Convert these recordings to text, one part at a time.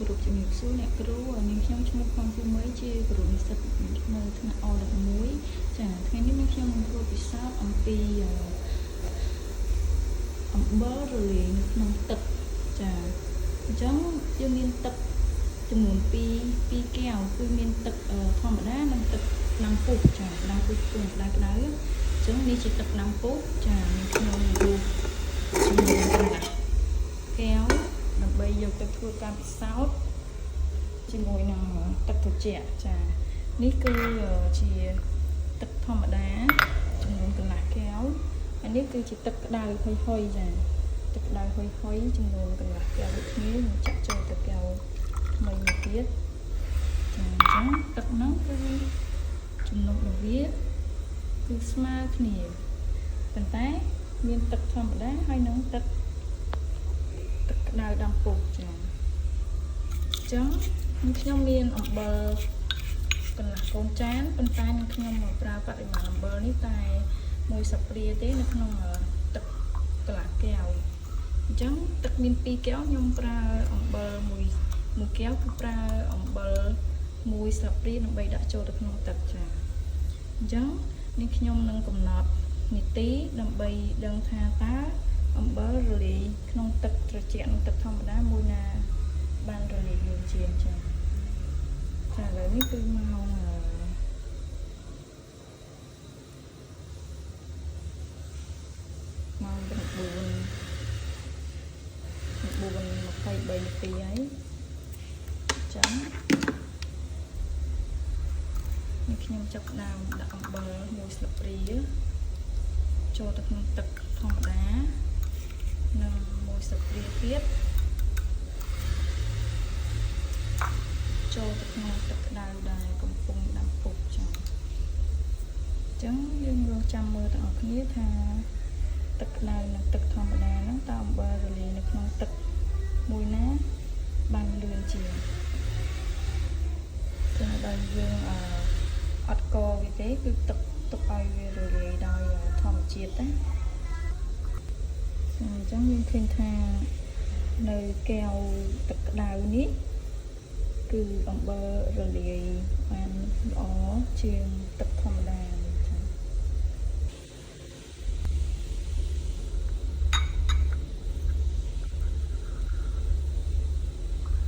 กรุ๊ปจะมีสู้เนี่ยกรุ๊ปมีខ្ញុំឈ្មោះផងคือmớiជាกรุ๊ปនិស្សិតនៅថ្នាក់អ16ចាថ្ងៃនេះមានខ្ញុំនឹងធ្វើពិសោធន៍អំពីអំបិលរលាយនៅក្នុងទឹកចាអញ្ចឹងយើងមានទឹកចំនួន2កែវគឺមានទឹកធម្មតានិងទឹកដាំពុះចាដាំពុះគឺក្តៅអញ្ចឹងនេះជាទឹកដាំពុះចាមានខ្ញុំរូបជាមួយកន្លះកែវដើម្បីយកទៅធ្វើការពិសោធន៍ជាមួយនឹងទឹកត្រជាក់ចានេះគឺជាទឹកធម្មតាចំនួនកន្លះកែវហើយនេះគឺជាទឹកក្តៅហុយចាទឹកក្តៅហុយចំនួនកន្លះកែវដូចគ្នានឹងចាក់ចូលទៅកែវថ្មីមួយទៀតចាអញ្ចឹងទឹកហ្នឹងគឺចំណុចរបៀបគឺស្មើគ្នាប៉ុន្តែមានទឹកធម្មតាហើយនិងទឹកក្តៅដាំពុះចាអញ្ចឹងខ្ញុំមានអំបិលកន្លះកូនចានប៉ុន្តែខ្ញុំមកប្រើបរិមាណអំបិលនេះតែ1ស្លាបព្រាទេនៅក្នុងទឹកកន្លះកែវអញ្ចឹងទឹកមាន2កែវខ្ញុំប្រើអំបិល1កែវគឺប្រើអំបិល1ស្លាបព្រាដើម្បីដាក់ចូលទៅក្នុងទឹកចាអញ្ចឹងនេះខ្ញុំនឹងកំណត់នីតិដើម្បីដឹងថាតើអំបិលរលាយក្នុងទឹកត្រជាក់និងទឹកធម្មតាមួយណាបានរលាយលឿនជាងចាឥឡូវនេះគឺម៉ោង9:23នាទីហើយចឹងនេះខ្ញុំចាប់ផ្ដើមដាក់អំបិល1ស្លាបព្រាចូលទៅក្នុងទឹកធម្មតានិង1ស្លាបព្រាទៀតចូលទៅក្នុងទឹកក្តៅដែលកំពុងដាំពុះចា៎អញ្ចឹងយើងរងចាំមើលទាំងអស់គ្នាថាទឹកក្តៅនិងទឹកធម្មតាហ្នឹងតើអំបិលរលាយនៅក្នុងទឹកមួយណាបានលឿនជាងចឹងដល់យើងអត់កវាទេគឺទឹកទុកឲ្យវារលាយដោយធម្មជាតិណាអញ្ចឹងយើងឃើញថានៅកែវទឹកក្តៅនេះគឺអំបិលរលាយបានល្អជាងទឹកធម្មតា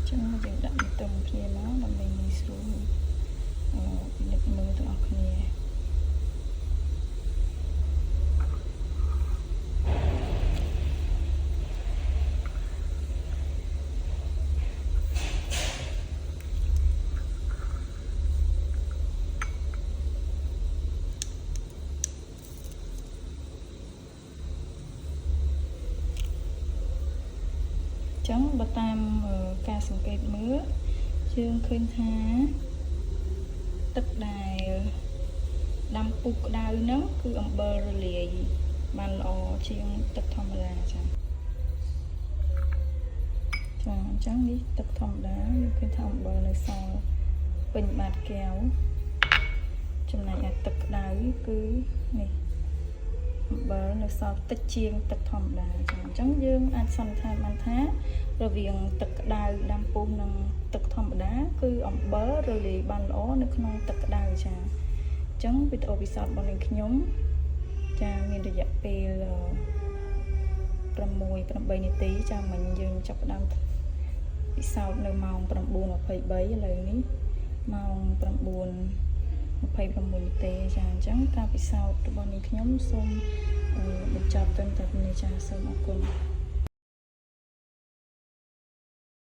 ចឹងយើងដាក់ទៅត្រឹមគ្នាមកដើម្បីងាយស្រួលពិនិត្យមើលទាំងអស់គ្នាចឹងបើតាមការសង្កេតមើលយើងឃើញថាទឹកដែលដាំពុះក្តៅហ្នឹងគឺអំបិលរលាយបានល្អជាងទឹកធម្មតាចាអញ្ចឹងនេះទឹកធម្មតាយើងឃើញថាអំបិលនៅសល់ពេញបាតកែវចំណែកឯទឹកក្តៅគឺនេះអំបិលនៅសល់តិចជាងទឹកធម្មតាចាអញ្ចឹងយើងអាចសន្និដ្ឋានបានថារវាងទឹកក្តៅដាំពុះនិងទឹកធម្មតាគឺអំបិលរលាយបានល្អនៅក្នុងទឹកក្តៅចាអញ្ចឹងវីដេអូពិសោធន៍របស់ខ្ញុំចាមានរយៈពេល6-8នាទីចាមិញយើងចាប់ផ្ដើមពិសោធន៍នៅម៉ោង 9:23 ឥឡូវនេះម៉ោង 9:26 នាទីចាអញ្ចឹងការពិសោធន៍របស់ខ្ញុំសូមបញ្ចប់ត្រឹមតែនេះចាសូមអរគុណ